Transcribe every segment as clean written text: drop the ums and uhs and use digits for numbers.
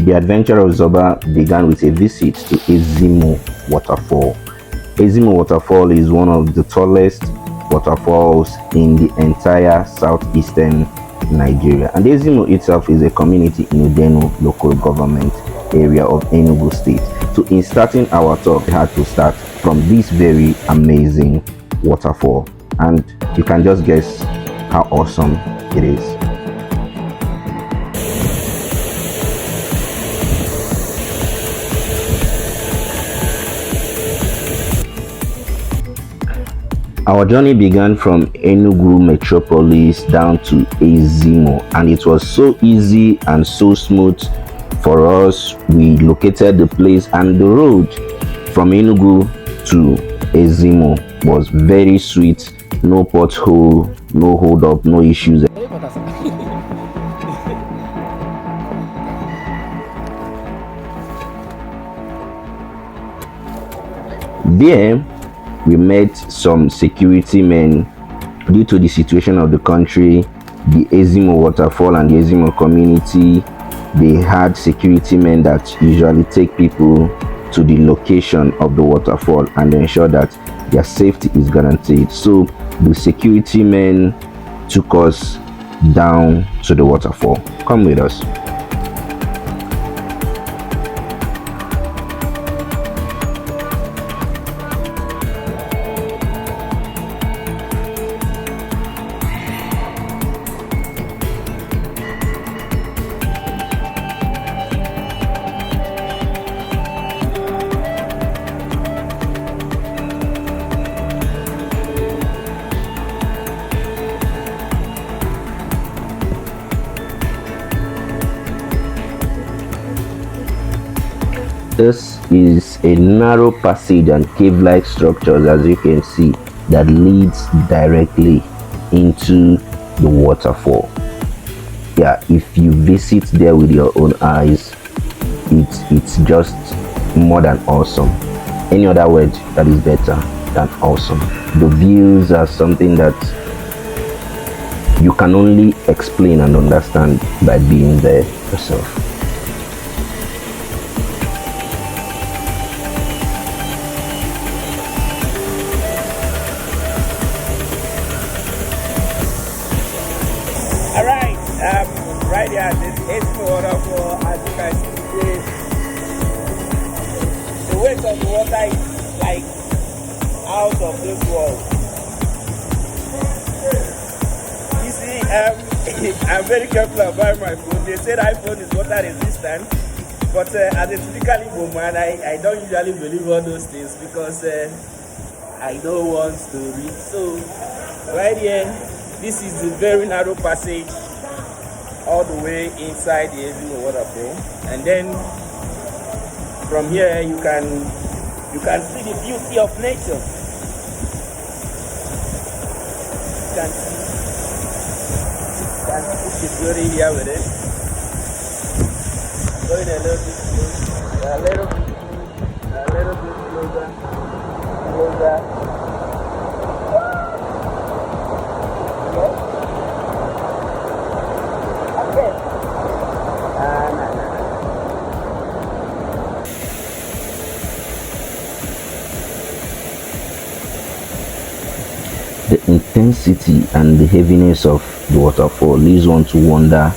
The adventure of Zoba began with a visit to Ezimo Waterfall. Ezimo Waterfall is one of the tallest waterfalls in the entire southeastern Nigeria, and Ezimo itself is a community in Udenu local government area of Enugu State. So in starting our talk, we had to start from this very amazing waterfall, and you can just guess how awesome it is. Our journey began from Enugu metropolis down to Ezimo, and it was so easy and so smooth for us. We located the place, and the road from Enugu to Ezimo was very sweet. No pothole, no hold up, no issues. There we met some security men. Due to the situation of the country, the Ezimo Waterfall and the Ezimo community, they had security men that usually take people to the location of the waterfall and ensure that their safety is guaranteed. So the security men took us down to the waterfall. Come with us. This is a narrow passage and cave-like structures, as you can see, that leads directly into the waterfall. Yeah, if you visit there with your own eyes, it's just more than awesome. Any other word that is better than awesome. The views are something that you can only explain and understand by being there yourself. Right here, this Ezimo Waterfall, as you can see, the weight of the water is like out of this world. You see, I'm very careful about my phone. They said iPhone is water resistant, but as a typical Igbo man, I don't usually believe all those things because I don't want to read. So, right here, this is the very narrow passage all the way inside the Ezimo Waterfall, and then from here you can see the beauty of nature. You can put the story here with it. Going a little bit closer, a little bit closer. The intensity and the heaviness of the waterfall leads one to wonder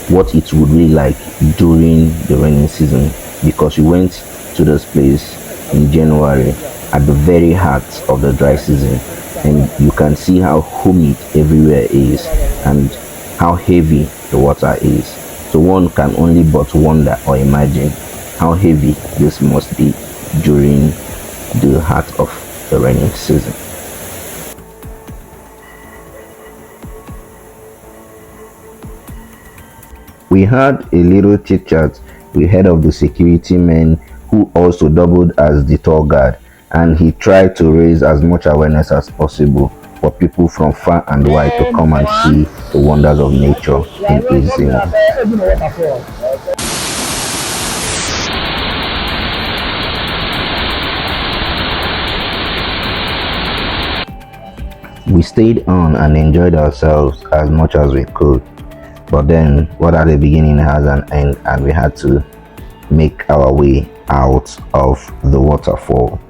what it would be like during the rainy season, because we went to this place in January at the very heart of the dry season, and you can see how humid everywhere is and how heavy the water is. So one can only but wonder or imagine how heavy this must be during the heart of the rainy season. We had a little chit chat with head of the security men, who also doubled as the tour guide, and he tried to raise as much awareness as possible for people from far and wide to come and see the wonders of nature in Ezimo. We stayed on and enjoyed ourselves as much as we could, but then what at the beginning has an end, and we had to make our way out of the waterfall.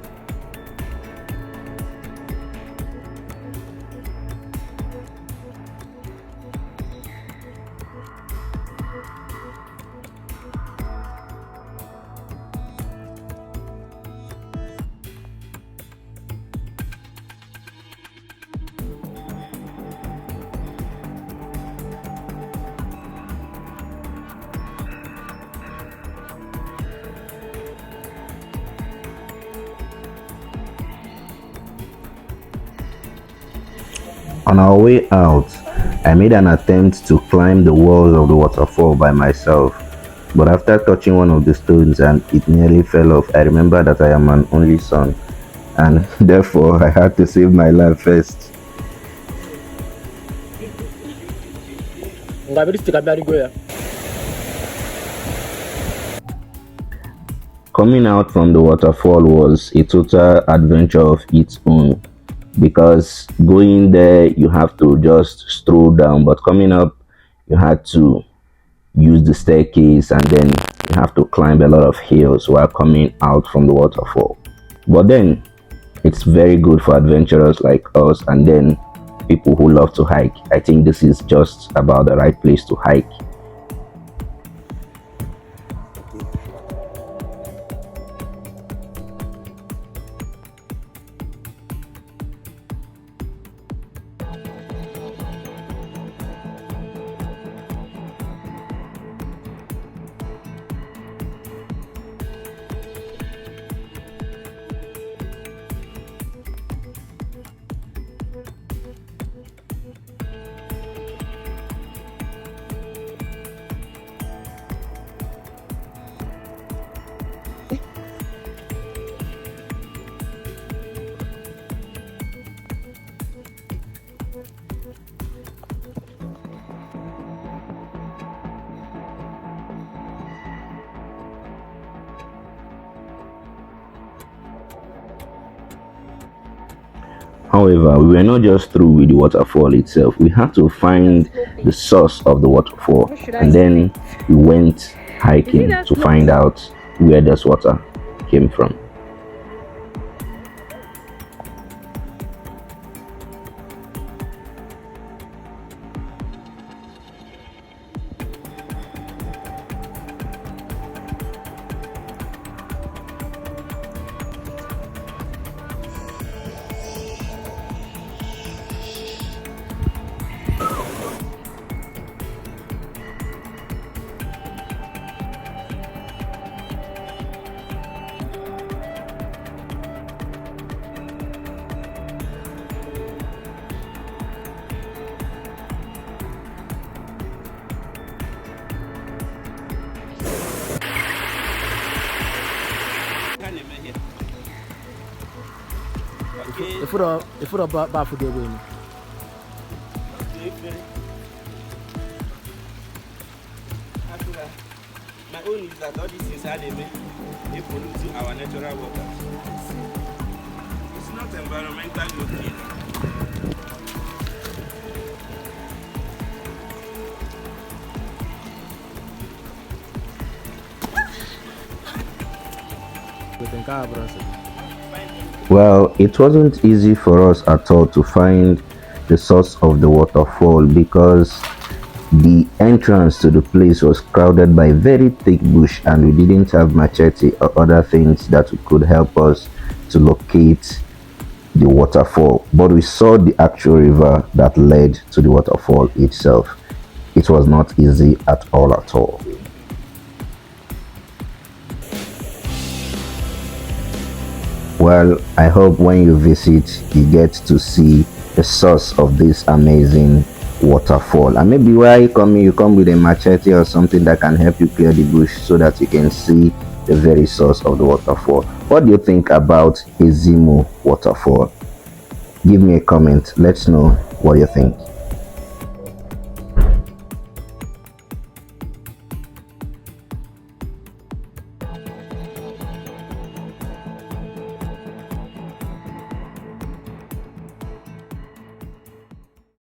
On our way out, I made an attempt to climb the walls of the waterfall by myself, but after touching one of the stones and it nearly fell off, I remember that I am an only son, and therefore I had to save my life first. Coming out from the waterfall was a total adventure of its own, because going there you have to just stroll down, but coming up you had to use the staircase, and then you have to climb a lot of hills while coming out from the waterfall. But then it's very good for adventurers like us, and then people who love to hike. I think this is just about the right place to hike. However, we were not just through with the waterfall itself. We had to find the source of the waterfall, and then we went hiking to find out where this water came from. If we're about for the win. My own is that all these things are they pollute our natural waters. It's not environmentally okay. Well, it wasn't easy for us at all to find the source of the waterfall, because the entrance to the place was crowded by very thick bush, and we didn't have machete or other things that could help us to locate the waterfall. But we saw the actual river that led to the waterfall itself. It was not easy at all at all. Well, I hope when you visit, you get to see the source of this amazing waterfall. And maybe while you come with a machete or something that can help you clear the bush so that you can see the very source of the waterfall. What do you think about Ezimo Waterfall? Give me a comment. Let's know what you think.